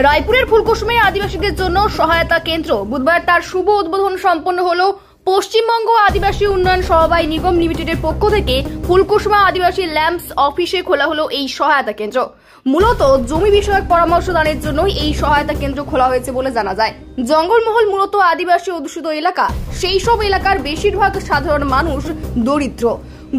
রায়পুরের ফুলকুসুমে আদিবাসীদের জন্য সহায়তা কেন্দ্র বুধবার তার শুভ উদ্বোধন সম্পন্ন হলো। পশ্চিমবঙ্গ আদিবাসী উন্নয়ন সমবায় নিগম লিমিটেডের পক্ষ থেকে ফুলকুসুমা আদিবাসী ল্যাম্পস অফিসে খোলা হলো এই সহায়তা কেন্দ্র। মূলত জমি বিষয়ক পরামর্শ দানের জন্য এই সহায়তা কেন্দ্র খোলা হয়েছে বলে জানা যায়। জঙ্গলমহল মূলত আদিবাসী অধ্যুষিত এলাকা, সেই সব এলাকার বেশিরভাগ সাধারণ মানুষ দরিদ্র,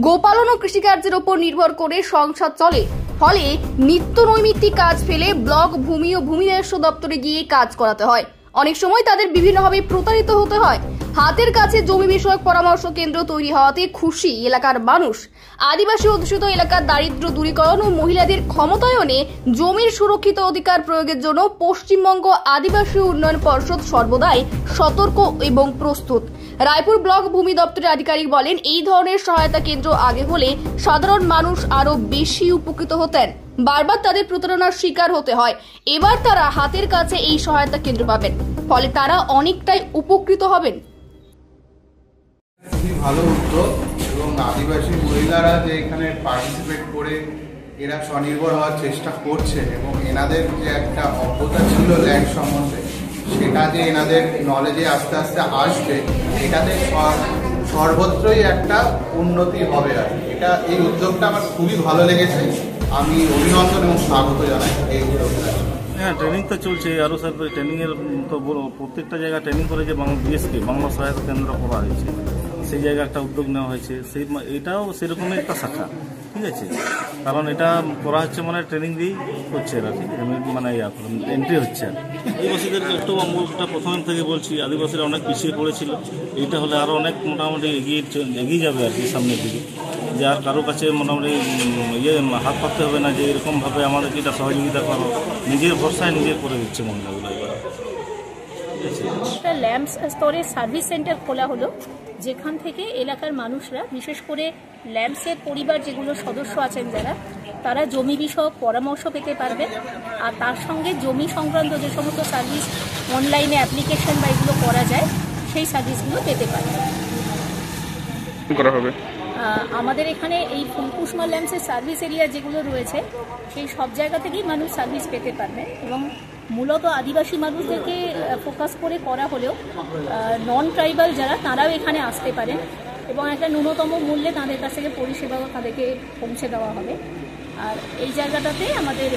গোপালন ও কৃষিকার্যের উপর নির্ভর করে সংসার চলে। ফলে নিত্য নৈমিত্তিক কাজ ফেলে ব্লক ভূমি ও ভূমি রাজস্ব দপ্তরে গিয়ে কাজ করাতে হয়। অনেক সময় তাদের বিভিন্নভাবে প্রতারিত হতে হয়। হাতের কাছে জমি বিষয়ক পরামর্শ কেন্দ্র তৈরি হওয়াতে খুশি এলাকার মানুষ। আদিবাসী অধ্যুষিত এলাকার দারিদ্র্য দূরীকরণ ও মহিলাদের ক্ষমতায়নে জমির সুরক্ষিত অধিকার প্রয়োগের জন্য পশ্চিমবঙ্গ আদিবাসী উন্নয়ন পর্ষদ সর্বদাই সতর্ক এবং প্রস্তুত। রায়পুর ব্লক ভূমি দপ্তরের আধিকারিক বলেন, এই ধরনের সহায়তা কেন্দ্র আগে হলে সাধারণ মানুষ আরো বেশি উপকৃত হতেন। বারবার তাদের প্রতারণার শিকার হতে হয়। এবার তারা হাতের কাছে এই সহায়তা কেন্দ্র পাবেন, ফলে তারা অনেকটাই উপকৃত হবেন। খুবই ভালো উদ্যোগ এবং আদিবাসী মহিলারা যে এখানে পার্টিসিপেট করে এরা স্বনির্ভর হওয়ার চেষ্টা করছে এবং এনাদের যে একটা অজ্ঞতা ছিল ল্যান্ড সম্বন্ধে, সেটা যে এনাদের নলেজে আস্তে আস্তে আসবে, এটাতে সর্বত্রই একটা উন্নতি হবে। আর এটা এই উদ্যোগটা আমার খুবই ভালো লেগেছে। আমি অভিনন্দন এবং স্বাগত জানাই এই উদ্যোগটা। হ্যাঁ, ট্রেনিং তো চলছে আরও স্যার। ট্রেনিংয়ের তো প্রত্যেকটা জায়গায় ট্রেনিং করে যে বিএসকে বাংলা সহায়তা কেন্দ্র করা হয়েছে, সেই জায়গায় একটা উদ্যোগ নেওয়া হয়েছে। এটাও সেরকমই একটা শাখা, ঠিক আছে। কারণ এটা করা হচ্ছে মানে ট্রেনিং দিয়েই হচ্ছে এরা, ঠিক আছে, মানে এন্ট্রি হচ্ছে। আর আদিবাসীদেরকে একটু আমরা প্রথম থেকে বলছি, আদিবাসীরা অনেক পিছিয়ে পড়েছিল। এইটা হলে আরও অনেক মোটামুটি এগিয়ে যাবে আর কি সামনের দিকে। যে আর কারো কাছে মোটামুটি হাত পাততে হবে না যে এরকমভাবে আমাদেরকে এটা সহযোগিতা করো, নিজের ভরসায় নিজে করে দিচ্ছে মহিলাগুলো। একটা ল্যাম্পস স্তরে সার্ভিস সেন্টার খোলা হলো, যেখান থেকে এলাকার মানুষরা, বিশেষ করে ল্যাম্পসের পরিবার যেগুলো সদস্য আছেন যারা, তারা জমি বিষয়ক পরামর্শ পেতে পারবে। আর তার সঙ্গে জমি সংক্রান্ত যে সমস্ত সার্ভিস অনলাইনে অ্যাপ্লিকেশন বা এগুলো করা যায়, সেই সার্ভিসগুলো পেতে পারবে। আমাদের এখানে এই ফুলকুসুমা ল্যাম্পসের সার্ভিস এরিয়া যেগুলো রয়েছে, সেই সব জায়গা থেকেই মানুষ সার্ভিস পেতে পারবে এবং মূলত আদিবাসী মানুষদেরকে ফোকাস করে করা হলেও নন ট্রাইবাল যারা, তারাও এখানে আসতে পারেন এবং একটা ন্যূনতম মূল্যে তাদের কাছ থেকে পরিষেবাও তাদেরকে পৌঁছে দেওয়া হবে। আর এই জায়গাটাতে আমাদের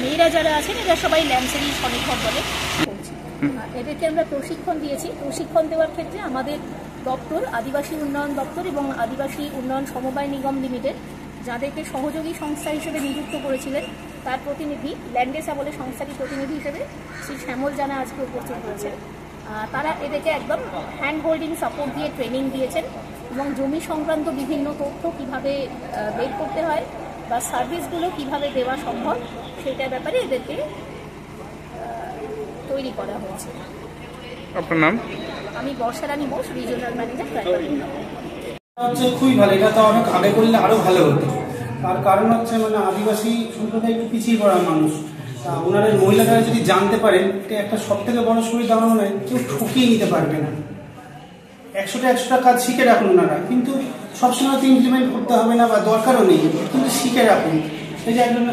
মেয়েরা যারা আছেন, এরা সবাই ল্যাম্পসেরই স্বনির্ভর বলে পৌঁছে। এদেরকে আমরা প্রশিক্ষণ দিয়েছি। প্রশিক্ষণ দেওয়ার ক্ষেত্রে আমাদের দপ্তর, আদিবাসী উন্নয়ন দপ্তর এবং আদিবাসী উন্নয়ন সমবায় নিগম লিমিটেড, যাদেরকে সহযোগী সংস্থা হিসেবে নিযুক্ত করেছিলেন, তার প্রতিনিধি, ল্যান্ডেসা বলে সংস্থাটি প্রতিনিধি হিসেবে শ্রী শ্যামল জানা আজকে উপস্থিত হয়েছে। তারা এদেরকে একদম হ্যান্ড হোল্ডিং সাপোর্ট দিয়ে ট্রেনিং দিয়েছেন এবং জমি সংক্রান্ত বিভিন্ন তথ্য কিভাবে বের করতে হয় বা সার্ভিসগুলো কিভাবে দেওয়া সম্ভব, সেটার ব্যাপারে এদেরকে তৈরি করা হয়েছে। আপনার নাম? আমি বর্ষারানী বোস, রিজিওনাল ম্যানেজার। খুবই ভালো, এটা তো অনেক আগে করলে আরো ভালো হতো। তার কারণ হচ্ছে মানে আদিবাসী সম্প্রদায় একটু পিছিয়ে পড়া মানুষ, ওনারা মহিলারা যদি জানতে পারেন, এটা একটা সব থেকে বড় সুবিধা আমার মনে হয়, কেউ ঠকিয়ে নিতে পারবে না। 100টা কাজ শিখে রাখুন ওনারা, কিন্তু সবসময় তো ইমপ্লিমেন্ট করতে হবে না বা দরকারও নেই, কিন্তু শিখে রাখুন। এই যে একজন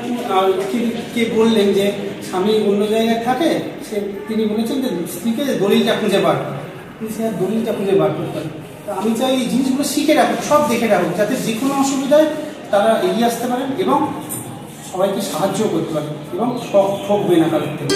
কে বললেন যে স্বামী অন্য জায়গায় থাকে, তিনি বলেছেন যে স্ত্রীকে দলিলটা খুঁজে বার করে, সে আর দলিলটা খুঁজে বার করতে পারে। আমি চাই এই জিনিসগুলো শিখে রাখুন, সব দেখে রাখুন, যাতে যে কোনো অসুবিধায় তারা এগিয়ে আসতে পারেন এবং সবাইকে সাহায্য করতে পারেন এবং ঠকবে না কারোর থেকে।